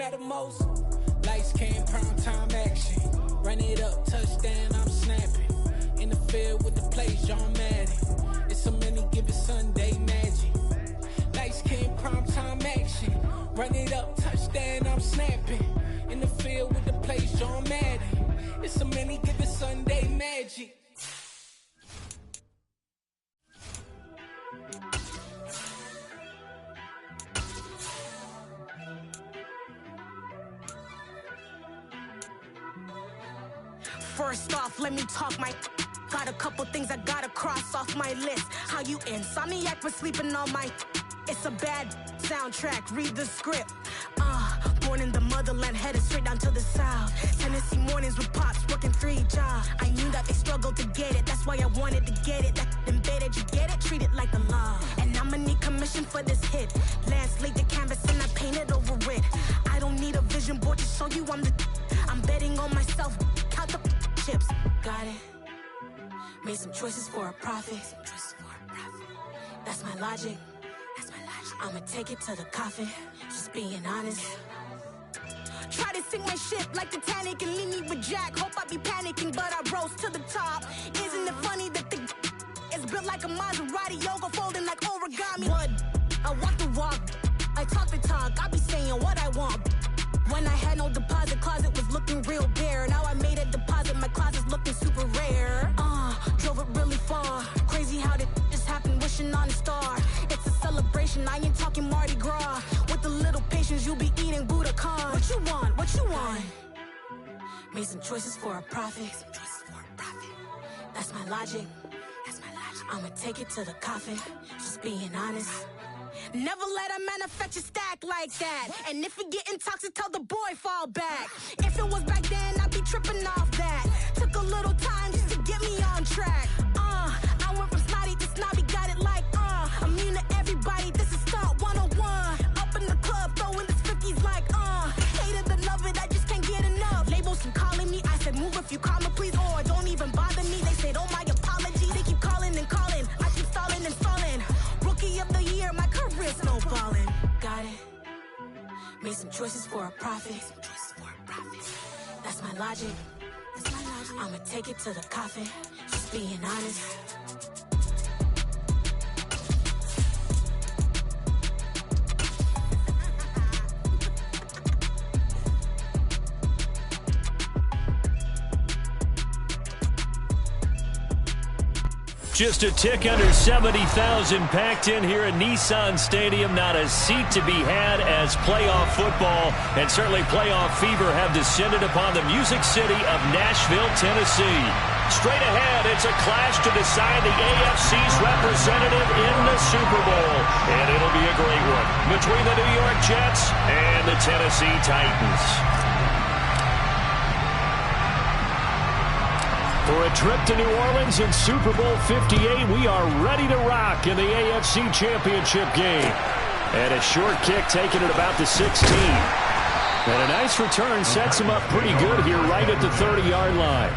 matter most. Lights came, prime time action. Run it up, touchdown, I'm snapping. In the field with the plays, John Madden. It's so many, give it Sunday magic. Lights came, prime time action. Run it up, touchdown, I'm snapping. In the field with the plays, John Madden. It's so many, give it Sunday magic. First off, let me talk my... Got a couple things I gotta cross off my list. How you insomniac for sleeping on my... It's a bad soundtrack, read the script. Born in the motherland, headed straight down to the south. Tennessee mornings with pops, working 3 jobs. I knew that they struggled to get it, that's why I wanted to get it. That embedded, you get it, treat it like the law. And I'ma need commission for this hit. Lance laid the canvas and I painted over it. I don't need a vision board to show you I'm the... I'm betting on myself, count the chips. Got it. Made some choices for a profit. That's my logic. I'ma take it to the coffin, just being honest. Try to sink my ship like Titanic and leave me with Jack. Hope I be panicking, but I rose to the top. Isn't it funny that the is built like a Maserati, yoga folding like origami? What? I walk the walk, I talk the talk, I be saying what I want. When I had no deposit, closet was looking real bare. Now I made a deposit, my closet's looking super rare. Drove it really far. Crazy how did just happen, wishing on a star. It's a celebration, I ain't talking Mardi Gras. With a little patience, you'll be eating Budokan. What you want? What you want? Made some choices for a profit. That's my logic. I'ma take it to the coffin, just being honest. Never let a manufacture stack like that. And if it getting toxic, tell the boy fall back. If it was back then, I'd be tripping off that. Took a little time just to get me on track. I went from snotty to snobby, got it like immune to everybody, this is stunt 101. Up in the club, throwing this 50s like hate it and love it, I just can't get enough. Labels keep calling me, I said move if you call me please, or don't even bother me. They said oh my apology, they keep calling and calling. I keep stalling and stalling. Rookie of the year, my career snowballing. Got it. Made some choices for a profit. That's my logic. I'ma take it to the coffin, just being honest. Just a tick under 70,000 packed in here at Nissan Stadium. Not a seat to be had as playoff football and certainly playoff fever have descended upon the Music City of Nashville, Tennessee. Straight ahead, it's a clash to decide the AFC's representative in the Super Bowl. And it'll be a great one between the New York Jets and the Tennessee Titans. For a trip to New Orleans in Super Bowl 58, we are ready to rock in the AFC Championship game. And a short kick taken at about the 16. And a nice return sets him up pretty good here right at the 30-yard line.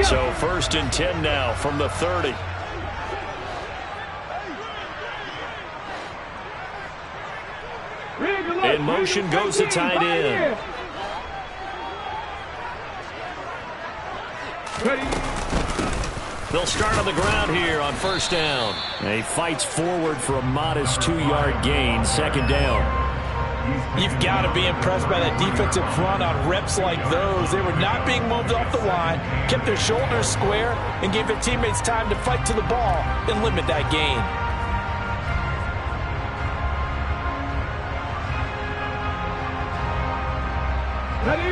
So 1st and 10 now from the 30. In motion goes the tight end. They'll start on the ground here on 1st down. And he fights forward for a modest 2-yard gain, 2nd down. You've got to be impressed by that defensive front on reps like those. They were not being moved off the line, kept their shoulders square, and gave their teammates time to fight to the ball and limit that gain.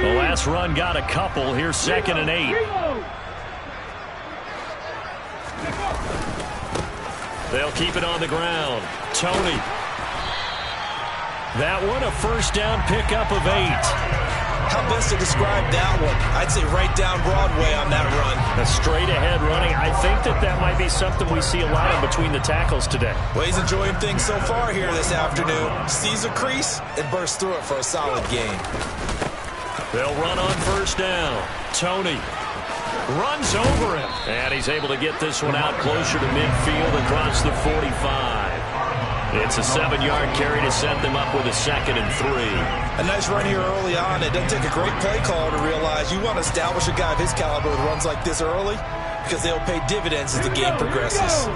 The last run got a couple. Here's 2nd and 8. They'll keep it on the ground. Tony. That one a 1st down pickup of 8. How best to describe that one? I'd say right down Broadway on that run. A straight-ahead running. I think that might be something we see a lot of between the tackles today. Well, he's enjoying things so far here this afternoon. Sees a crease and bursts through it for a solid gain. They'll run on first down. Tony runs over him. And he's able to get this one out closer to midfield across the 45. It's a 7-yard carry to set them up with a 2nd and 3. A nice run here early on. It doesn't take a great play call to realize you want to establish a guy of his caliber with runs like this early because they'll pay dividends as the game progresses.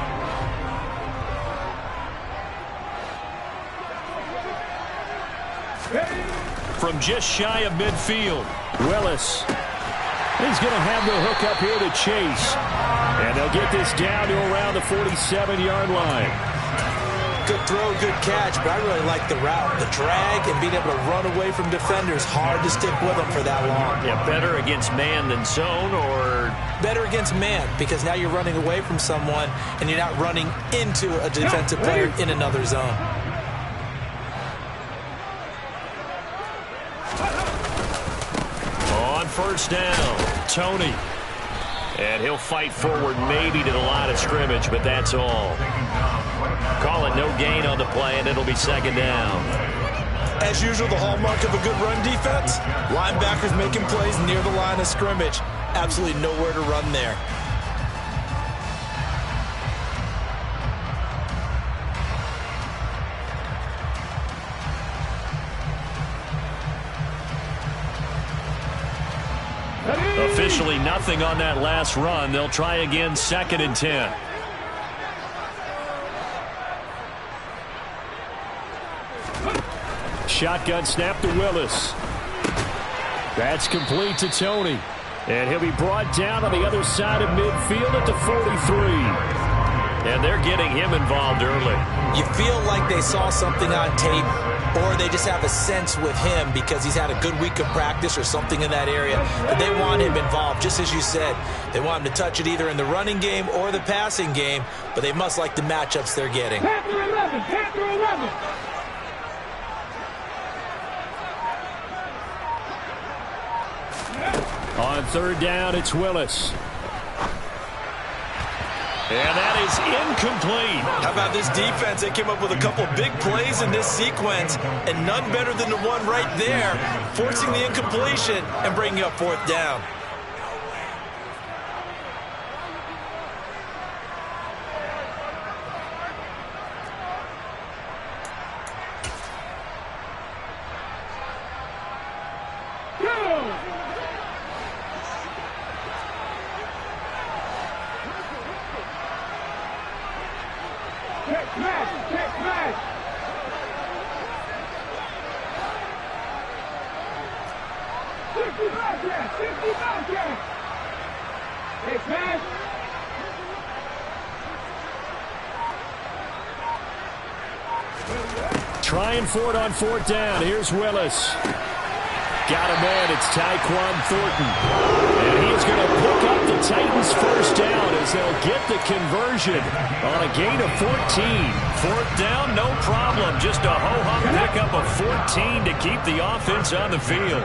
From just shy of midfield, Willis. He's going to have the hook up here to Chase. And they'll get this down to around the 47-yard line. Good throw, good catch, but I really like the route. The drag and being able to run away from defenders, hard to stick with them for that long. Yeah, better against man than zone, or? Better against man, because now you're running away from someone and you're not running into a defensive player in another zone. On first down, Tony. And he'll fight forward maybe to the line of scrimmage, but that's all. Call it no gain on the play, and it'll be 2nd down. As usual, the hallmark of a good run defense, linebackers making plays near the line of scrimmage. Absolutely nowhere to run there. Officially nothing on that last run. They'll try again, 2nd and 10. Shotgun snap to Willis. That's complete to Tony. And he'll be brought down on the other side of midfield at the 43. And they're getting him involved early. You feel like they saw something on tape, or they just have a sense with him because he's had a good week of practice or something in that area. But they want him involved, just as you said. They want him to touch it either in the running game or the passing game, but they must like the matchups they're getting. Panther 11, Panther 11. On 3rd down, it's Willis. And that is incomplete. How about this defense? They came up with a couple big plays in this sequence, and none better than the one right there, forcing the incompletion and bringing up 4th down. Trying for it on 4th down. Here's Willis. Got a man. It's Tyquan Thornton. And he is going to pick up the Titans' 1st down as they'll get the conversion on a gain of 14. 4th down, no problem. Just a ho-hum pickup of 14 to keep the offense on the field.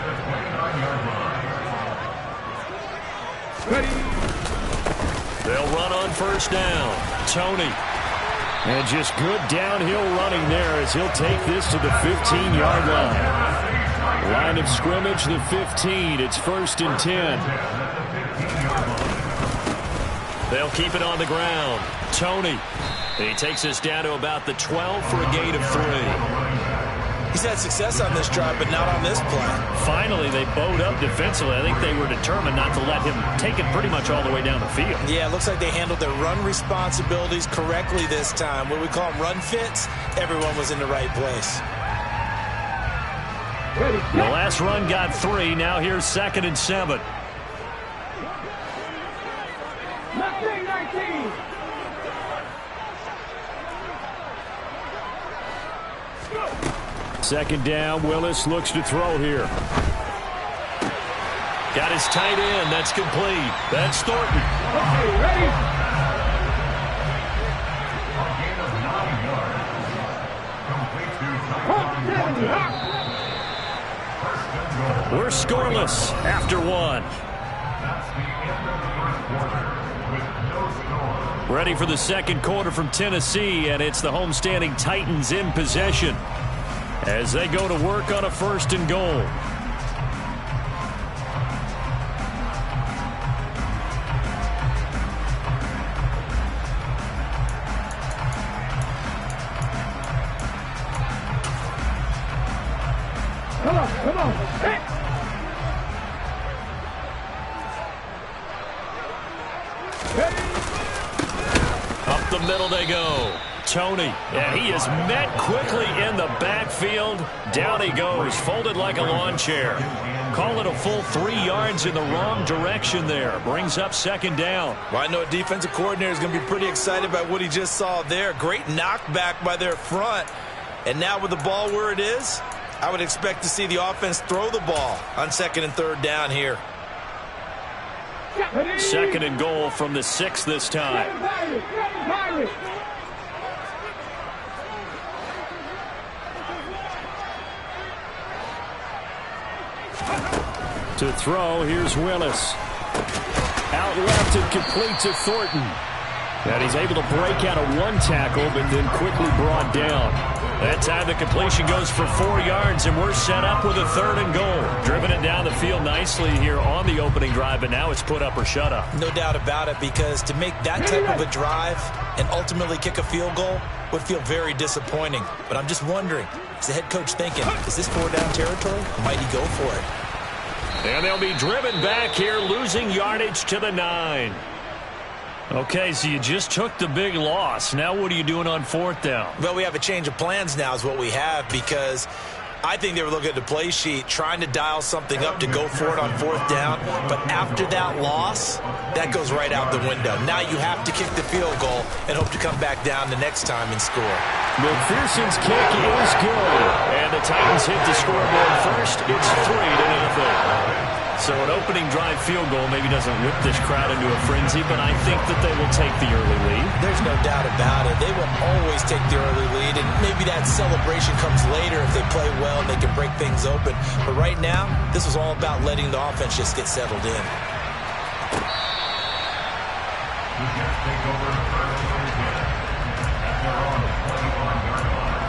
They'll run on 1st down. Tony. And just good downhill running there as he'll take this to the 15-yard line. Line of scrimmage, the 15. It's 1st and 10. They'll keep it on the ground. Tony. And he takes us down to about the 12 for a gain of 3. He's had success on this drive, but not on this play. Finally, they bowed up defensively. I think they were determined not to let him take it pretty much all the way down the field. Yeah, it looks like they handled their run responsibilities correctly this time. What we call them run fits, everyone was in the right place. The last run got 3. Now here's 2nd and 7. 19. 2nd down, Willis looks to throw here. Got his tight end. That's complete. That's Thornton. Okay, ready? We're scoreless after one. Ready for the second quarter from Tennessee, and it's the homestanding Titans in possession as they go to work on a 1st and goal. Come on. Hey. Up the middle they go. Tony, and he is met quickly in the backfield. Down he goes, folded like a lawn chair. Call it a full 3 yards in the wrong direction there. Brings up 2nd down. Well, I know a defensive coordinator is going to be pretty excited about what he just saw there. Great knockback by their front. And now with the ball where it is, I would expect to see the offense throw the ball on 2nd and 3rd down here. 2nd and goal from the 6 this time. To throw, here's Willis. Out left and complete to Thornton. And he's able to break out of 1 tackle, but then quickly brought down. That time the completion goes for 4 yards, and we're set up with a 3rd and goal. Driven it down the field nicely here on the opening drive, but now it's put up or shut up. No doubt about it, because to make that type of a drive and ultimately kick a field goal would feel very disappointing. But I'm just wondering, is the head coach thinking, is this 4-down territory? Might he go for it? And they'll be driven back here, losing yardage to the 9. Okay, so you just took the big loss. Now what are you doing on 4th down? Well, we have a change of plans now is what we have, because I think they were looking at the play sheet, trying to dial something up to go for it on 4th down. But after that loss, that goes right out the window. Now you have to kick the field goal and hope to come back down the next time and score. McPherson's kick is good. And the Titans hit the scoreboard first. It's 3-0. So an opening drive field goal maybe doesn't whip this crowd into a frenzy, but I think that they will take the early lead. There's no doubt about it. They will always take the early lead, and maybe that celebration comes later if they play well and they can break things open. But right now, this is all about letting the offense just get settled in. Take over the first and 10 at their own 21-yard line.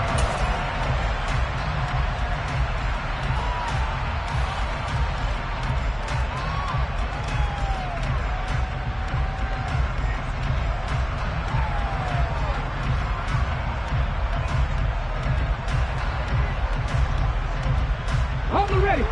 Ready.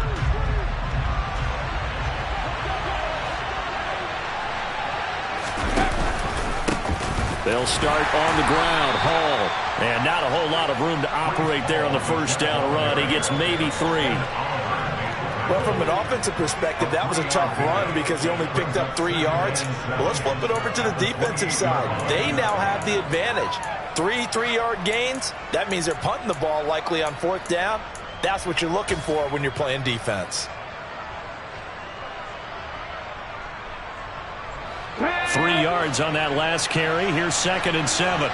They'll start on the ground. Hall. And not a whole lot of room to operate there on the 1st down run. He gets maybe 3. Well, from an offensive perspective, that was a tough run because he only picked up 3 yards. Well, let's flip it over to the defensive side. They now have the advantage. 3 3-yard gains. That means they're punting the ball likely on 4th down. That's what you're looking for when you're playing defense. 3 yards on that last carry. Here's 2nd and 7.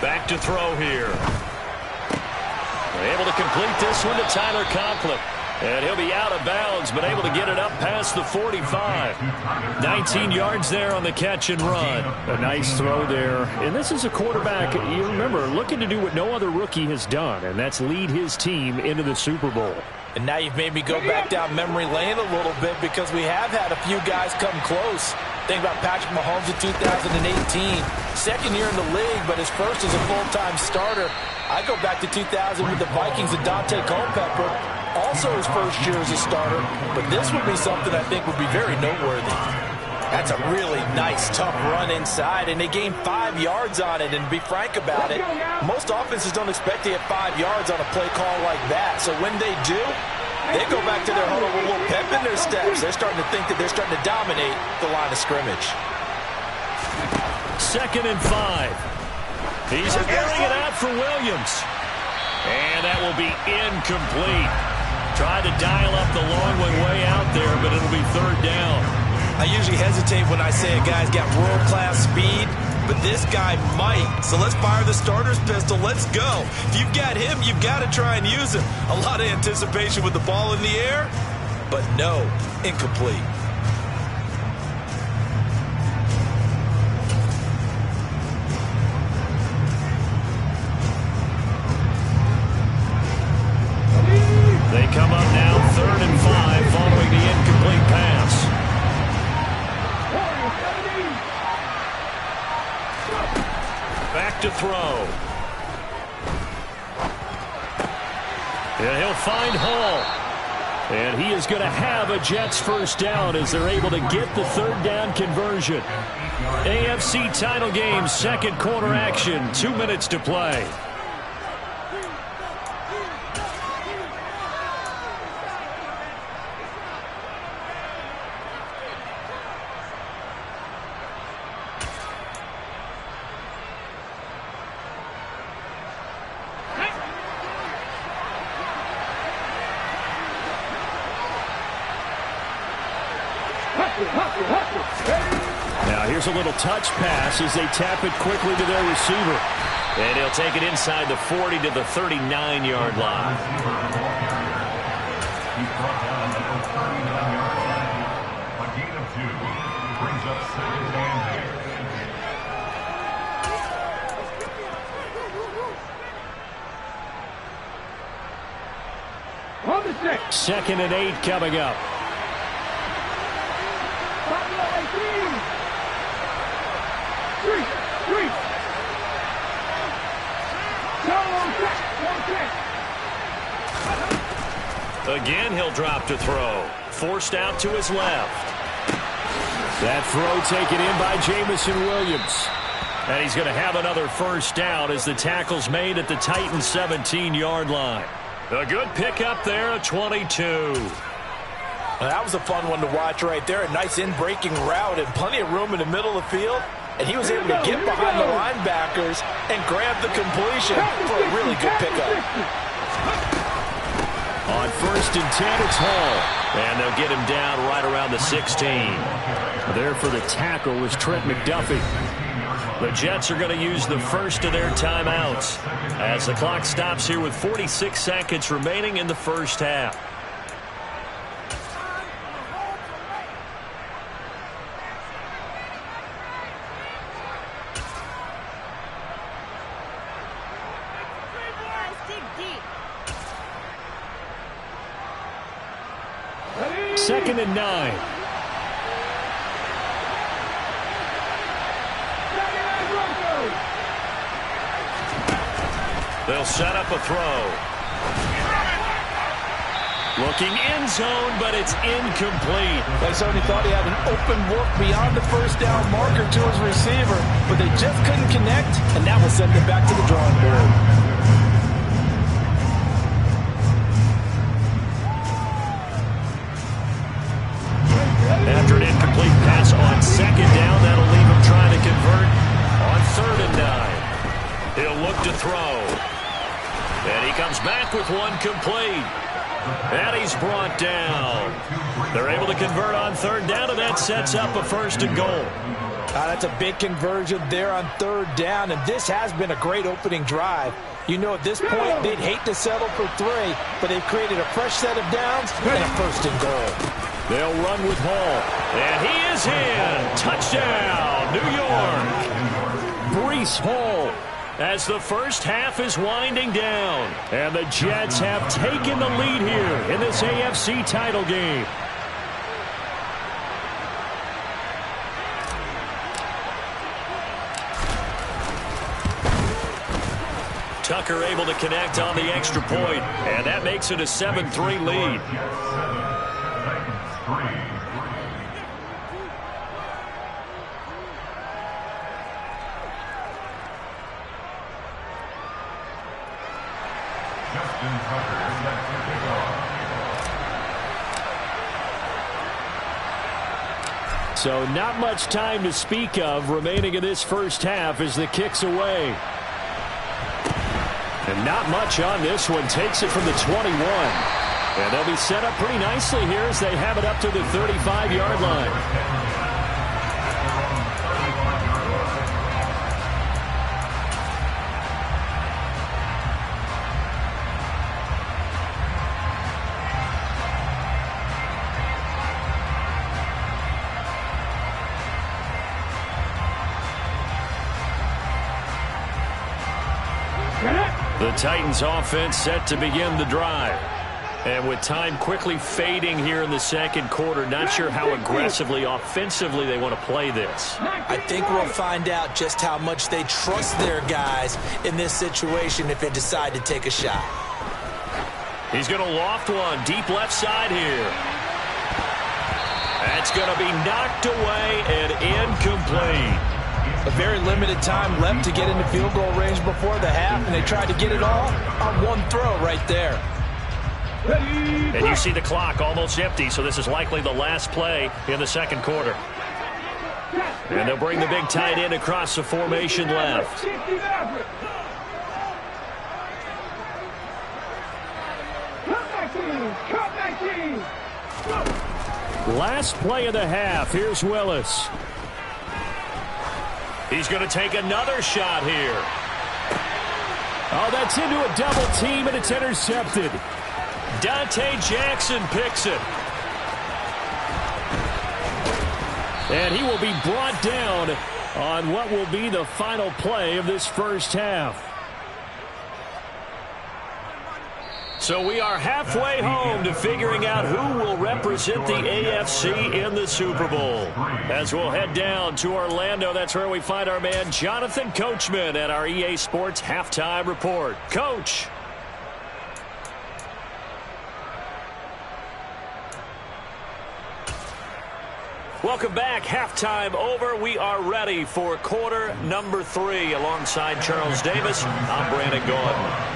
Back to throw here. They're able to complete this one to Tyler Conklin. And he'll be out of bounds, but able to get it up past the 45. 19 yards there on the catch and run. A nice throw there. And this is a quarterback, you remember, looking to do what no other rookie has done, and that's lead his team into the Super Bowl. And now you've made me go back down memory lane a little bit because we have had a few guys come close. Think about Patrick Mahomes in 2018. 2nd year in the league, but his first as a full-time starter. I go back to 2000 with the Vikings and Dante Culpepper. Also his first year as a starter, but this would be something I think would be very noteworthy. That's a really nice, tough run inside, and they gained 5 yards on it. And to be frank about it, most offenses don't expect to get 5 yards on a play call like that. So when they do, they go back to their huddle with a little pep in their steps. They're starting to think that they're starting to dominate the line of scrimmage. 2nd and 5. He's airing it out for Williams. And that will be incomplete. Tried to dial up the long one way out there, but it'll be 3rd down. I usually hesitate when I say a guy's got world-class speed, but this guy might. So let's fire the starter's pistol. Let's go. If you've got him, you've got to try and use him. A lot of anticipation with the ball in the air, but no, incomplete. They come up now 3rd and 5 following the incomplete pass. Back to throw. And he'll find Hall. And he is going to have a Jets first down as they're able to get the 3rd down conversion. AFC title game, 2nd quarter action, 2 minutes to play. Now here's a little touch pass as they tap it quickly to their receiver. And he'll take it inside the 40 to the 39-yard line. He's brought down at the 39-yard line. A gain of 2 brings up 2nd and 8. On the 6. 2nd and 8 coming up. Again, he'll drop to throw. Forced out to his left. That throw taken in by Jamison Williams. And he's going to have another first down as the tackle's made at the Titans' 17-yard line. A good pickup there at 22. Well, that was a fun one to watch right there. A nice in-breaking route and plenty of room in the middle of the field. And he was able to get behind the linebackers and grab the completion for a really good pickup. On 1st and 10, it's Hall. And they'll get him down right around the 16. There for the tackle was Trent McDuffie. The Jets are going to use the first of their timeouts as the clock stops here with 46 seconds remaining in the first half. Second and 9. They'll set up a throw. Looking end zone, but it's incomplete. They certainly thought he had an open look beyond the first down marker to his receiver, but they just couldn't connect, and that will send them back to the drawing board. After an incomplete pass on 2nd down, that'll leave him trying to convert on 3rd and 9. He'll look to throw. And he comes back with one complete. And he's brought down. They're able to convert on 3rd down, and that sets up a 1st and goal. That's a big conversion there on 3rd down, and this has been a great opening drive. You know, at this point, they'd hate to settle for 3, but they've created a fresh set of downs and a 1st and goal. They'll run with Hall. And he is in. Touchdown, New York. Breece Hall as the first half is winding down. And the Jets have taken the lead here in this AFC title game. Tucker able to connect on the extra point, and that makes it a 7-3 lead. So not much time to speak of remaining in this first half as the kick's away. And not much on this one. Takes it from the 21. And they'll be set up pretty nicely here as they have it up to the 35-yard line. The Titans offense set to begin the drive. And with time quickly fading here in the second quarter, not sure how aggressively, offensively they want to play this. I think we'll find out just how much they trust their guys in this situation if they decide to take a shot. He's going to loft one deep left side here. That's going to be knocked away and incomplete. A very limited time left to get into field goal range before the half, and they tried to get it all on one throw right there. And you see the clock almost empty, so this is likely the last play in the second quarter. And they'll bring the big tight end across the formation left. Last play of the half. Here's Willis. He's going to take another shot here. Oh, that's into a double team, and it's intercepted. Dante Jackson picks it. And he will be brought down on what will be the final play of this first half. So we are halfway home to figuring out who will represent the AFC in the Super Bowl. As we'll head down to Orlando, that's where we find our man Jonathan Coachman at our EA Sports Halftime Report. Coach. Welcome back. Halftime over. We are ready for quarter number 3. Alongside Charles Davis, I'm Brandon Gaudin.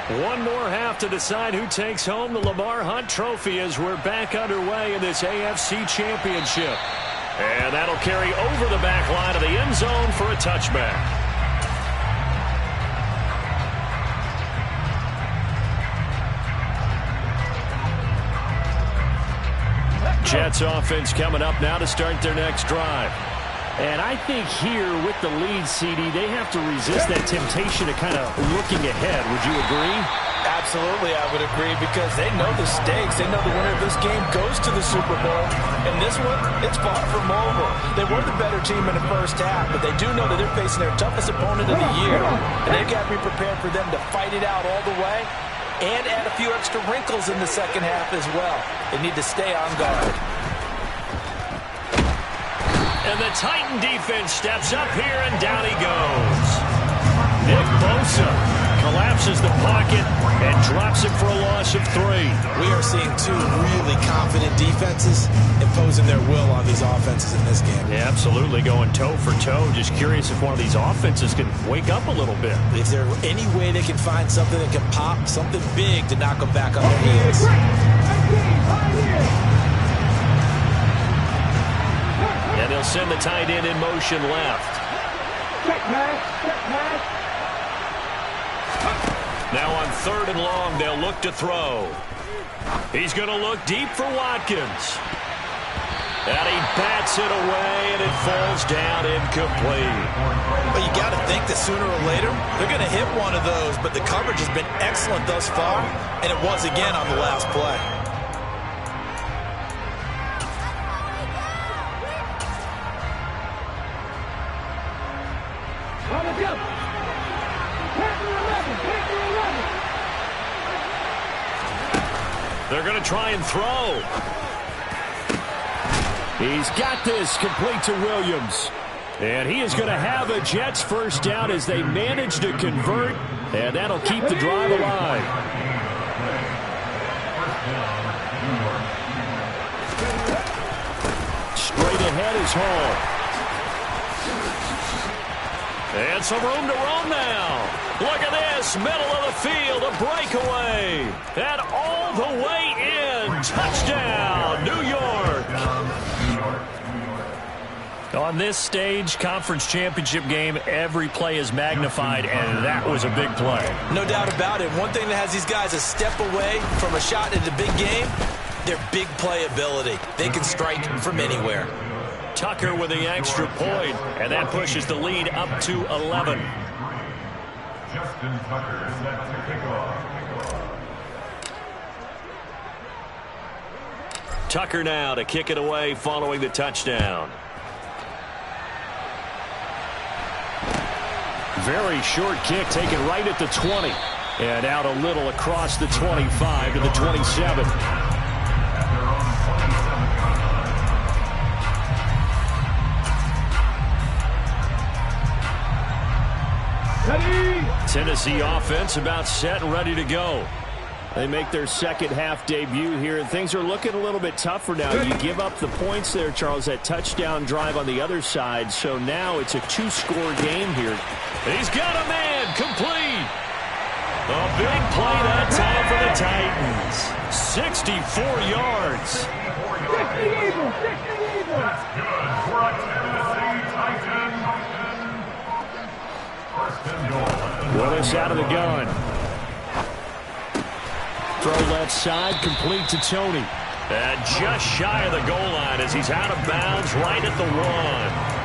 One more half to decide who takes home the Lamar Hunt Trophy as we're back underway in this AFC Championship. And that'll carry over the back line of the end zone for a touchback. Jets offense coming up now to start their next drive. And I think here with the lead, CD, they have to resist that temptation to kind of looking ahead. Would you agree? Absolutely, I would agree, because they know the stakes. They know the winner of this game goes to the Super Bowl. And this one, it's far from over. They were the better team in the first half, but they do know that they're facing their toughest opponent of the year. And they've got to be prepared for them to fight it out all the way and add a few extra wrinkles in the second half as well. They need to stay on guard. And the Titan defense steps up here, and down he goes. Nick Bosa collapses the pocket and drops it for a loss of 3. We are seeing two really confident defenses imposing their will on these offenses in this game. Yeah, absolutely, going toe for toe. Just curious if one of these offenses can wake up a little bit. Is there any way they can find something that can pop, something big to knock them back on their heels? And they'll send the tight end in motion left. Now on 3rd and long, they'll look to throw. He's going to look deep for Watkins. And he bats it away, and it falls down incomplete. Well, you got to think that sooner or later, they're going to hit one of those, but the coverage has been excellent thus far, and it was again on the last play. They're going to try and throw. He's got this complete to Williams. And he is going to have a Jets first down as they manage to convert. And that'll keep the drive alive. Straight ahead is Hall. And some room to roam now. Look at this, middle of the field, a breakaway. And all the way in. Touchdown, New York. On this stage, conference championship game, every play is magnified, and that was a big play. No doubt about it. One thing that has these guys a step away from a shot at the big game, their big play ability. They can strike from anywhere. Tucker with the extra point, and that pushes the lead up to 11. Justin Tucker set to kick off. Tucker now to kick it away following the touchdown. Very short kick taken right at the 20. And out a little across the 25 to the 27. Tennessee offense about set and ready to go. They make their second half debut here, and things are looking a little bit tougher now. You give up the points there, Charles, that touchdown drive on the other side. So now it's a two-score game here. He's got a man complete. A big play that time for the Titans. 64 yards. 60 Eagles, 60 Eagles. That's good for a Tennessee Titan. First and goal. Willis out of the gun. Throw left side, complete to Tony. And just shy of the goal line as he's out of bounds right at the 1.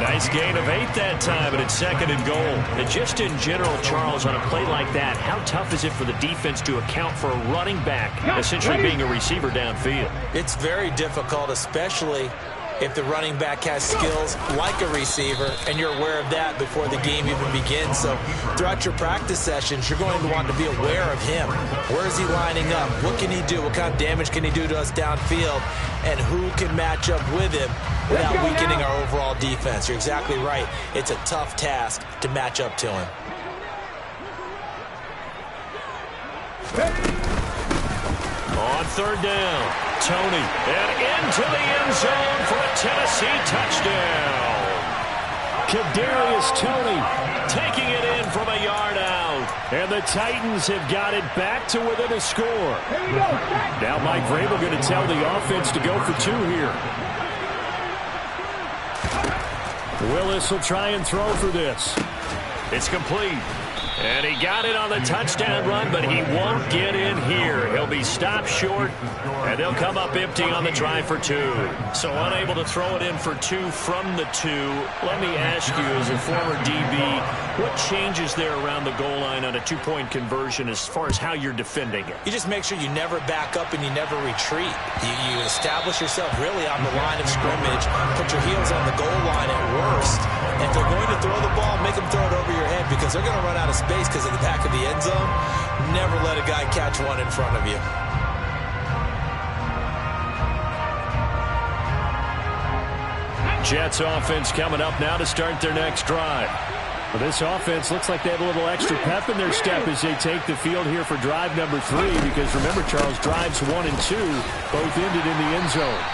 Nice gain of 8 that time, and it's second and goal. And just in general, Charles, on a play like that, how tough is it for the defense to account for a running back essentially being a receiver downfield? It's very difficult, especially if the running back has skills like a receiver, and you're aware of that before the game even begins. So throughout your practice sessions, you're going to want to be aware of him. Where is he lining up? What can he do? What kind of damage can he do to us downfield? And who can match up with him without weakening our overall defense? You're exactly right. It's a tough task to match up to him. On third down, Tony, and into the end zone for a Tennessee touchdown. Kadarius Toney taking it in from a yard out. And the Titans have got it back to within a score. Now Mike Vrabel going to tell the offense to go for 2 here. Willis will try and throw for this. It's complete. And he got it on the touchdown run, but he won't get in here. He'll be stopped short, and they'll come up empty on the drive for 2. So unable to throw it in for 2 from the 2. Let me ask you, as a former DB, what changes there around the goal line on a 2-point conversion as far as how you're defending it? You just make sure you never back up and you never retreat. You establish yourself really on the line of scrimmage, put your heels on the goal line at worst. If they're going to throw the ball, make them throw it over your head because they're going to run out of space because of the back of the end zone. Never let a guy catch one in front of you. Jets offense coming up now to start their next drive. Well, this offense looks like they have a little extra pep in their step as they take the field here for drive number 3 because remember, Charles, drives 1 and 2 both ended in the end zone.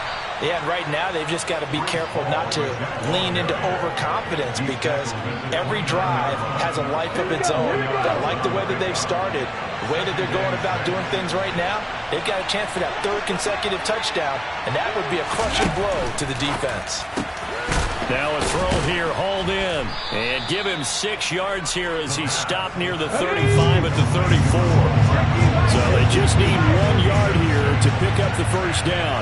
Yeah, and right now they've just got to be careful not to lean into overconfidence because every drive has a life of its own. I like the way that they've started, the way that they're going about doing things right now. They've got a chance for that 3rd consecutive touchdown, and that would be a crushing blow to the defense. Now a throw here, hauled in, and give him 6 yards here as he's stopped near the 35 at the 34. So they just need 1 yard here to pick up the first down.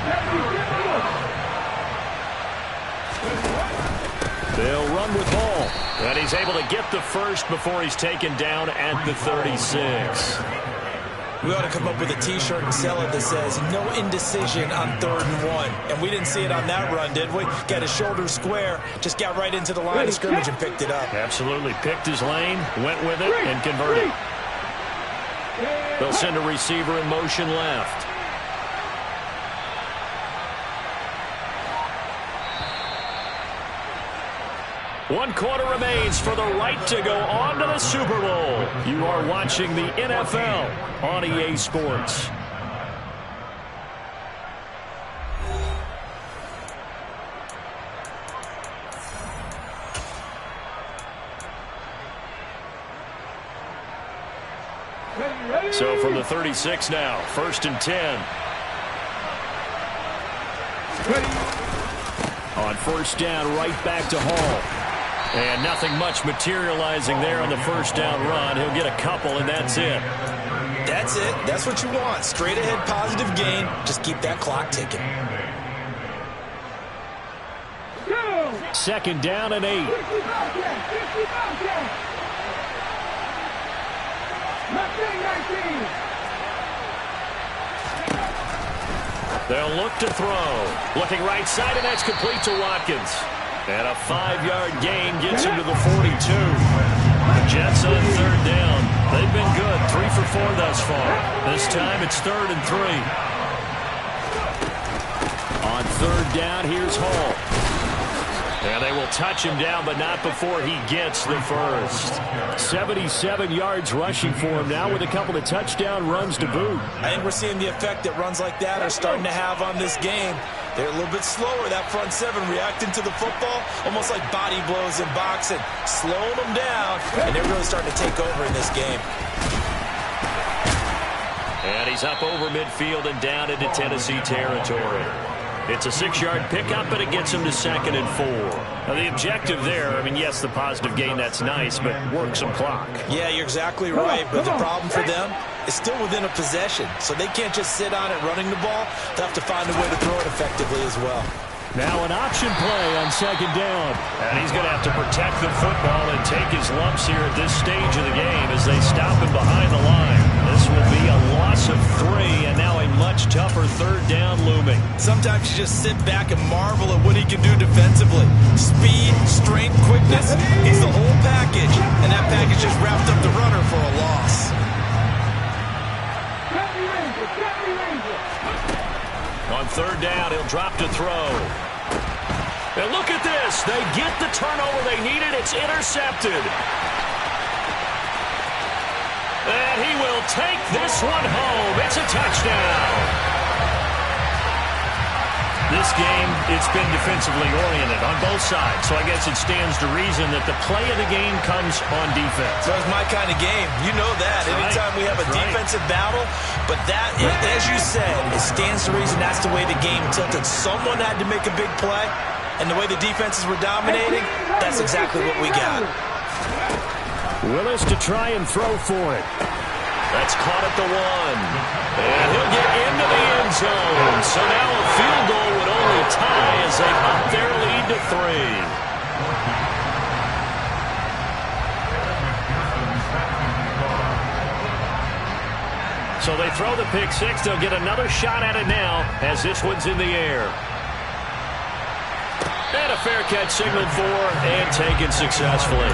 They'll run with ball, and he's able to get the first before he's taken down at the 36. We ought to come up with a T-shirt and sell it that says, no indecision on 3rd and 1. And we didn't see it on that run, did we? Got his shoulders square, just got right into the line of scrimmage and picked it up. Absolutely. Picked his lane, went with it, and converted. They'll send a receiver in motion left. One quarter remains for the right to go on to the Super Bowl. You are watching the NFL on EA Sports. So from the 36 now, 1st and 10. On 1st down, right back to Hall. And nothing much materializing there on the 1st down run. He'll get a couple, and that's it. That's it. That's what you want. Straight ahead positive gain. Just keep that clock ticking. 2nd down and 8. They'll look to throw. Looking right side, and that's complete to Watkins. And a 5-yard gain gets him to the 42. Jets on third down. They've been good, 3 for 4 thus far. This time it's 3rd and 3. On third down, here's Hall. And they will touch him down, but not before he gets the first. 77 yards rushing for him now with a couple of touchdown runs to boot. I think we're seeing the effect that runs like that are starting to have on this game. They're a little bit slower, that front seven, reacting to the football, almost like body blows in boxing, slowing them down, and they're really starting to take over in this game. And he's up over midfield and down into Tennessee territory. It's a 6-yard pickup, but it gets him to 2nd and 4. Now, the objective there, I mean, yes, the positive gain, that's nice, but work some clock. Yeah, you're exactly right, but the problem for them is still within a possession, so they can't just sit on it running the ball. They'll have to find a way to throw it effectively as well. Now an option play on 2nd down. And he's going to have to protect the football and take his lumps here at this stage of the game as they stop him behind the line. This will be a loss of 3, and now a much tougher 3rd down looming. Sometimes you just sit back and marvel at what he can do defensively. Speed, strength, quickness, he's the whole package, and that package just wrapped up the runner for a loss. On 3rd down, he'll drop to throw. And look at this. They get the turnover they needed. It's intercepted. And he will take this one home. It's a touchdown. This game, it's been defensively oriented on both sides. So I guess it stands to reason that the play of the game comes on defense. So it's my kind of game. You know that. Anytime we have a defensive battle. But that, as you said, it stands to reason that's the way the game tilted. Someone had to make a big play. And the way the defenses were dominating, that's exactly what we got. Willis to try and throw for it. That's caught at the 1. And he'll get into the end zone. So now a field goal would only tie as they up their lead to 3. So they throw the pick 6. They'll get another shot at it now as this one's in the air. And a fair catch signaled for and taken successfully.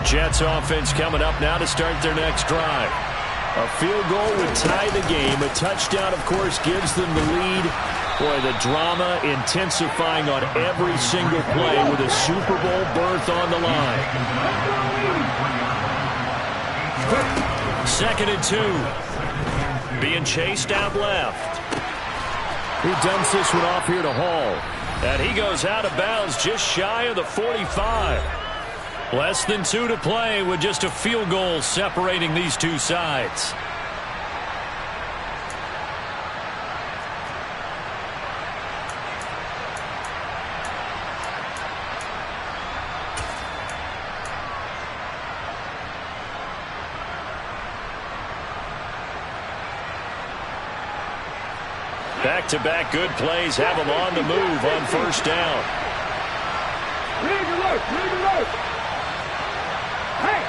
Jets offense coming up now to start their next drive. A field goal would tie the game. A touchdown, of course, gives them the lead. Boy, the drama intensifying on every single play with a Super Bowl berth on the line. 2nd and 2. Being chased out left. He dumps this one off here to Hall. And he goes out of bounds just shy of the 45. Less than 2 to play with just a field goal separating these two sides. Back-to-back good plays have them on the move on 1st down. Read the look, read the look. Hey,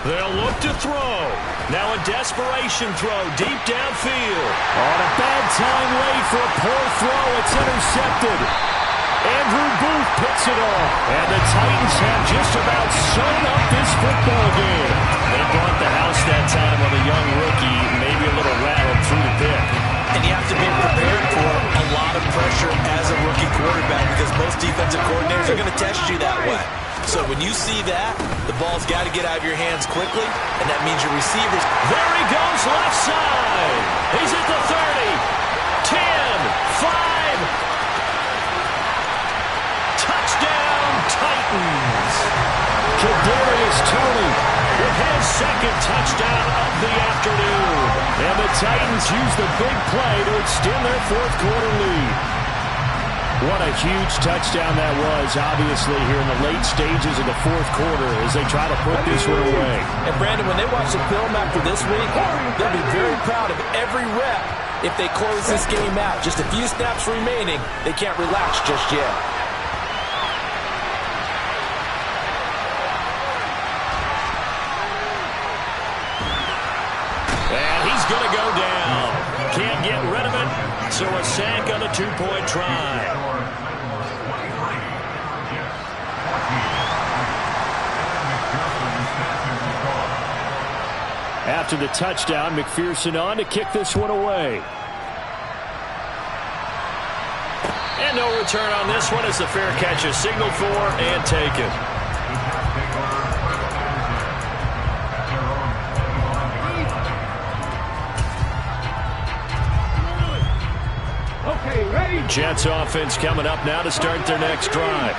They'll look to throw. Now a desperation throw deep downfield. On a bad time late for a poor throw. It's intercepted. Andrew Booth picks it off. And the Titans have just about sewn up this football game. They brought the house that time on a young rookie, maybe a little rattled through the pick. And you have to be prepared for a lot of pressure as a rookie quarterback because most defensive coordinators are going to test you that way. So when you see that, the ball's got to get out of your hands quickly, and that means your receivers. There he goes, left side. He's at the 30, 10, 5. Touchdown, Titans. Kadarius Toney with his 2nd touchdown of the afternoon. And the Titans use the big play to extend their 4th quarter lead. What a huge touchdown that was, obviously, here in the late stages of the 4th quarter as they try to put this one away. And, Brandon, when they watch the film after this week, they'll be very proud of every rep if they close this game out. Just a few snaps remaining. They can't relax just yet. So a sack on the two-point try. After the touchdown, McPherson on to kick this one away. And no return on this one as the fair catch is signaled for and taken. Okay, ready? Jets offense coming up now to start their next drive.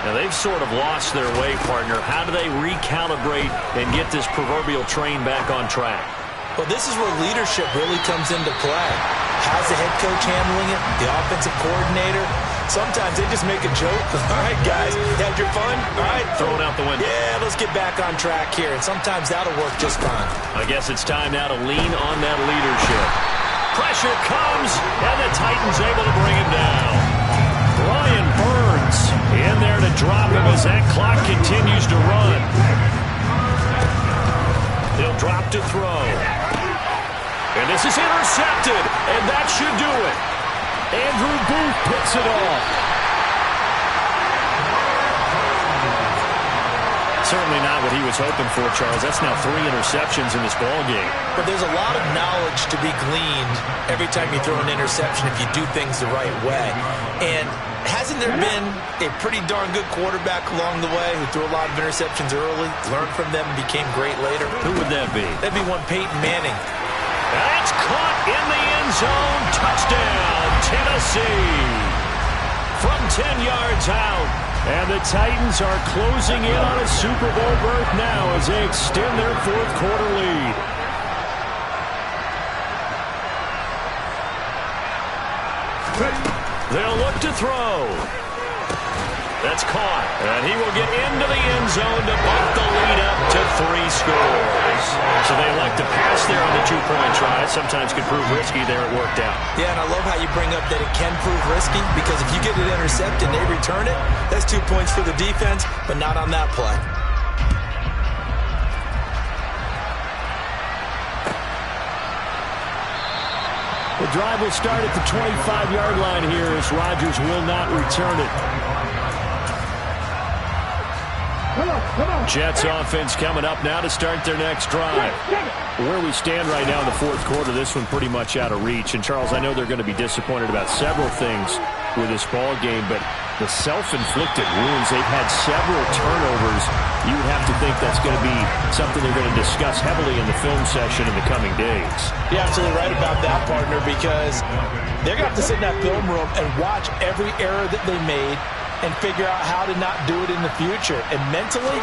Now, they've sort of lost their way, partner. How do they recalibrate and get this proverbial train back on track? Well, this is where leadership really comes into play. How's the head coach handling it? The offensive coordinator? Sometimes they just make a joke. All right, guys, you had your fun? All right. Throw it out the window. Yeah, let's get back on track here. And sometimes that'll work just fine. I guess it's time now to lean on that leadership. Pressure comes, and the Titans able to bring him down. Brian Burns in there to drop him as that clock continues to run. He'll drop to throw. And this is intercepted, and that should do it. Andrew Booth picks it off. Certainly not what he was hoping for, Charles. That's now 3 interceptions in this ballgame. But there's a lot of knowledge to be gleaned every time you throw an interception if you do things the right way. And hasn't there been a pretty darn good quarterback along the way who threw a lot of interceptions early, learned from them, and became great later? Who would that be? That'd be one Peyton Manning. That's caught in the end zone. Touchdown, Tennessee. From 10 yards out. And the Titans are closing in on a Super Bowl berth now as they extend their fourth quarter lead. They'll look to throw. That's caught. And he will get into the end zone to bump the lead up to 3 scores. So they elect to pass there on the two-point try. Sometimes could prove risky. There it worked out. Yeah, and I love how you bring up that it can prove risky, because if you get it intercepted and they return it, that's 2 points for the defense, but not on that play. The drive will start at the 25-yard line here as Rodgers will not return it. Jets offense coming up now to start their next drive. Where we stand right now in the fourth quarter, this one pretty much out of reach. And, Charles, I know they're going to be disappointed about several things with this ball game, but the self-inflicted wounds, they've had several turnovers. You would have to think that's going to be something they're going to discuss heavily in the film session in the coming days. You're absolutely right about that, partner, because they're going to have to sit in that film room and watch every error that they made and figure out how to not do it in the future. And mentally,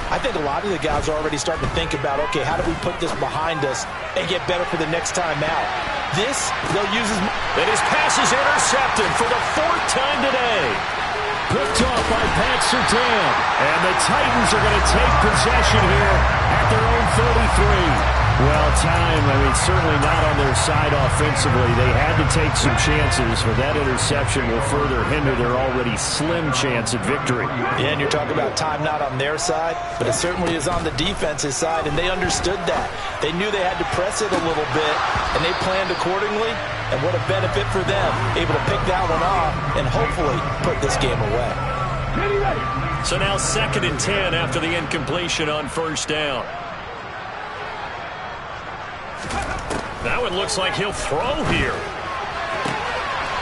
I think a lot of the guys are already starting to think about, okay, how do we put this behind us and get better for the next time out? This, they'll use as... And his pass is intercepted for the 4th time today. Picked off by Pat Surtain. And the Titans are going to take possession here at their own 33. Well, certainly not on their side offensively. They had to take some chances, but that interception will further hinder their already slim chance at victory. Yeah, and you're talking about time not on their side, but it certainly is on the defense's side, and they understood that. They knew they had to press it a little bit, and they planned accordingly, and what a benefit for them, able to pick that one off and hopefully put this game away. So now 2nd and 10 after the incompletion on first down. That one looks like he'll throw here.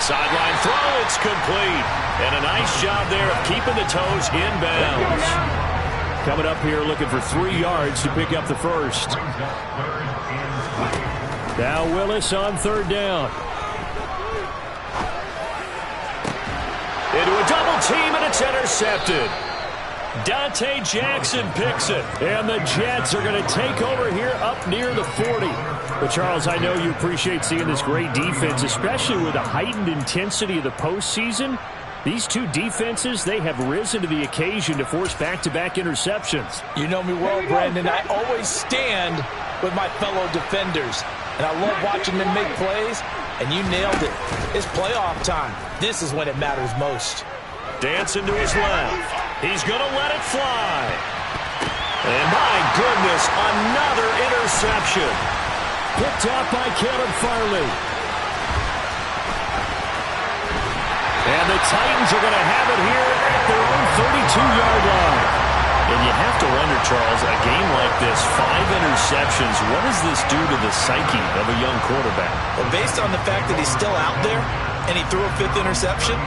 Sideline throw, it's complete. And a nice job there of keeping the toes inbounds. Coming up here looking for 3 yards to pick up the first. Now Willis on 3rd down. Into a double team, and it's intercepted. Dante Jackson picks it. And the Jets are going to take over here up near the 40. But, Charles, I know you appreciate seeing this great defense, especially with the heightened intensity of the postseason. These two defenses, they have risen to the occasion to force back-to-back interceptions. You know me well, Brandon. I always stand with my fellow defenders. And I love watching them make plays. And you nailed it. It's playoff time. This is when it matters most. Dancing to his left. He's going to let it fly. And my goodness, another interception. Picked off by Caleb Farley. And the Titans are going to have it here at their own 32-yard line. And you have to wonder, Charles, a game like this, 5 interceptions, what does this do to the psyche of a young quarterback? Well, based on the fact that he's still out there and he threw a 5th interception,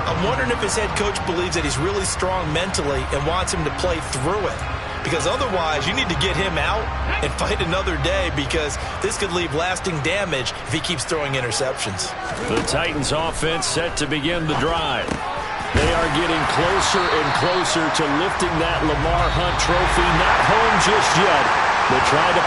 I'm wondering if his head coach believes that he's really strong mentally and wants him to play through it. Because otherwise, you need to get him out and fight another day, because this could leave lasting damage if he keeps throwing interceptions. The Titans offense set to begin the drive. They are getting closer and closer to lifting that Lamar Hunt trophy. Not home just yet, but trying to